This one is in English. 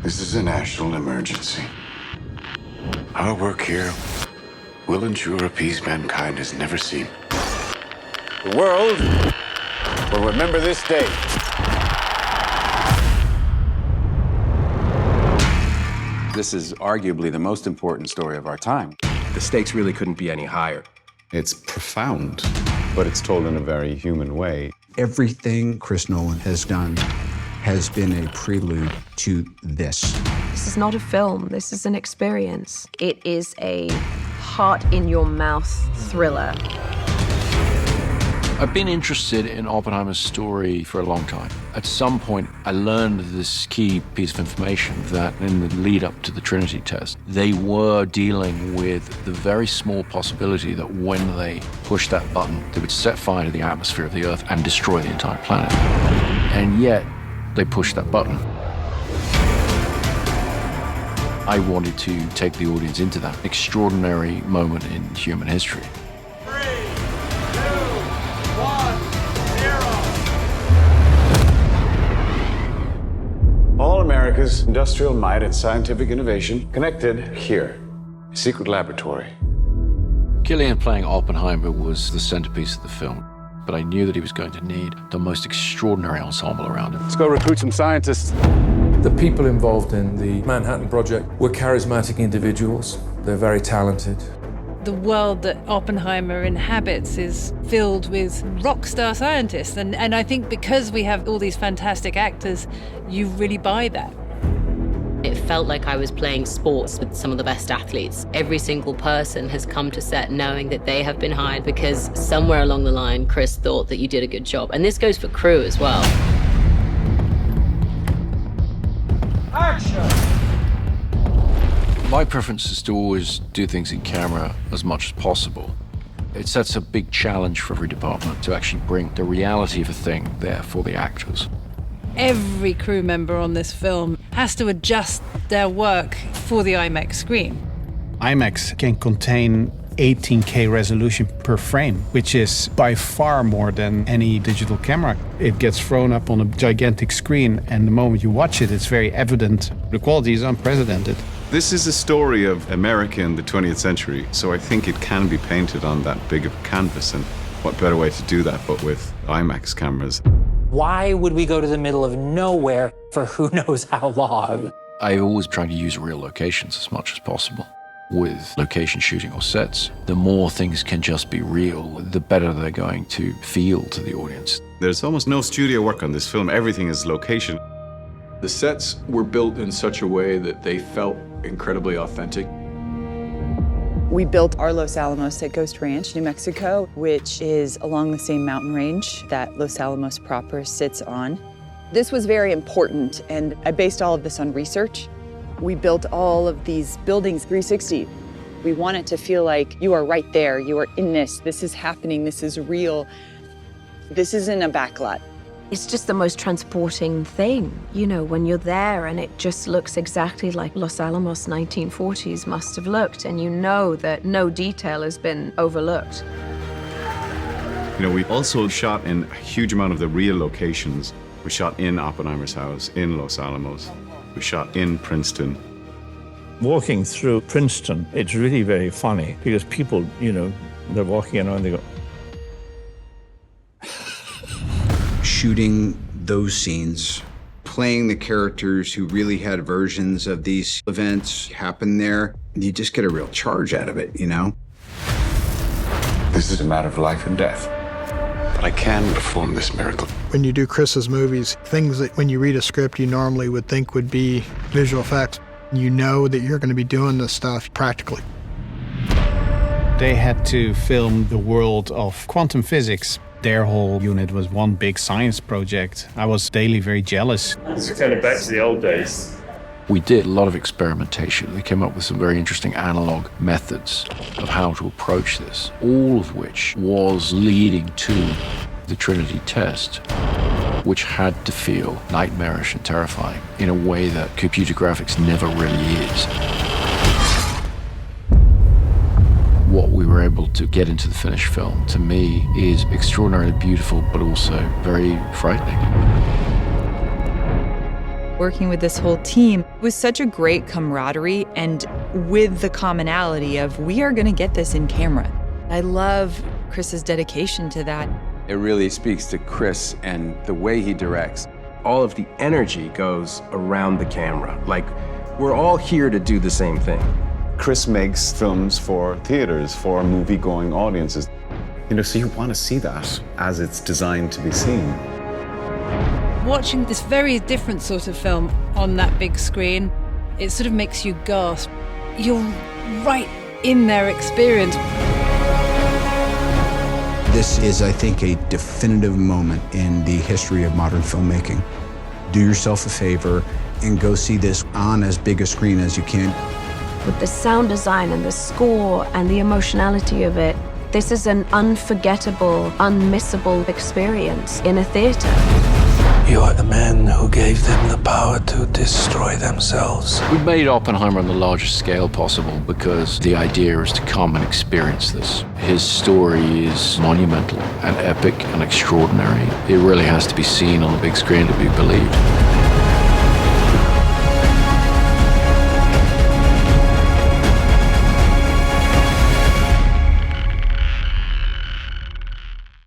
This is a national emergency. Our work here will ensure a peace mankind has never seen. The world will remember this day. This is arguably the most important story of our time. The stakes really couldn't be any higher. It's profound, but it's told in a very human way. Everything Chris Nolan has done has been a prelude to this. This is not a film, this is an experience. It is a heart-in-your-mouth thriller. I've been interested in Oppenheimer's story for a long time. At some point, I learned this key piece of information that in the lead up to the Trinity test, they were dealing with the very small possibility that when they pushed that button, they would set fire to the atmosphere of the Earth and destroy the entire planet. And yet, they pushed that button. I wanted to take the audience into that extraordinary moment in human history. All America's industrial might and scientific innovation connected here. A secret laboratory. Cillian playing Oppenheimer was the centerpiece of the film, but I knew that he was going to need the most extraordinary ensemble around him. Let's go recruit some scientists. The people involved in the Manhattan Project were charismatic individuals. They're very talented. The world that Oppenheimer inhabits is filled with rock star scientists. And I think because we have all these fantastic actors, you really buy that. It felt like I was playing sports with some of the best athletes. Every single person has come to set knowing that they have been hired because somewhere along the line, Chris thought that you did a good job. And this goes for crew as well. Action! My preference is to always do things in camera as much as possible. It sets a big challenge for every department to actually bring the reality of a thing there for the actors. Every crew member on this film has to adjust their work for the IMAX screen. IMAX can contain 18K resolution per frame, which is by far more than any digital camera. It gets thrown up on a gigantic screen, and the moment you watch it, it's very evident. The quality is unprecedented. This is a story of America in the 20th century, so I think it can be painted on that big of a canvas, and what better way to do that but with IMAX cameras. Why would we go to the middle of nowhere for who knows how long? I always try to use real locations as much as possible. With location shooting or sets, the more things can just be real, the better they're going to feel to the audience. There's almost no studio work on this film. Everything is location. The sets were built in such a way that they felt incredibly authentic. We built our Los Alamos at Ghost Ranch, New Mexico, which is along the same mountain range that Los Alamos proper sits on. This was very important, and I based all of this on research. We built all of these buildings 360. We want it to feel like you are right there, you are in this is happening, this is real. This isn't a backlot. It's just the most transporting thing, you know, when you're there and it just looks exactly like Los Alamos 1940s must have looked, and you know that no detail has been overlooked. You know, we also shot in a huge amount of the real locations. We shot in Oppenheimer's house, in Los Alamos. We shot in Princeton. Walking through Princeton, it's really very funny because people, you know, they're walking around and they go, Shooting those scenes, playing the characters who really had versions of these events happen there, you just get a real charge out of it, you know? This is a matter of life and death. But I can perform this miracle. When you do Chris's movies, things that when you read a script you normally would think would be visual effects, you know that you're going to be doing this stuff practically. They had to film the world of quantum physics. Their whole unit was one big science project. I was daily very jealous. It's kind of back to the old days. We did a lot of experimentation. We came up with some very interesting analog methods of how to approach this, all of which was leading to the Trinity test, which had to feel nightmarish and terrifying in a way that computer graphics never really is. What we were able to get into the finished film, to me, is extraordinarily beautiful, but also very frightening. Working with this whole team was such a great camaraderie, and with the commonality of we are going to get this in camera. I love Chris's dedication to that. It really speaks to Chris and the way he directs. All of the energy goes around the camera. Like, we're all here to do the same thing. Chris makes films for theaters, for movie-going audiences. So you want to see that as it's designed to be seen. Watching this very different sort of film on that big screen, it sort of makes you gasp. You're right in their experience. This is, I think, a definitive moment in the history of modern filmmaking. Do yourself a favor and go see this on as big a screen as you can. With the sound design and the score and the emotionality of it, this is an unforgettable, unmissable experience in a theater. You are the man who gave them the power to destroy themselves. We made Oppenheimer on the largest scale possible because the idea is to come and experience this. His story is monumental and epic and extraordinary. It really has to be seen on the big screen to be believed.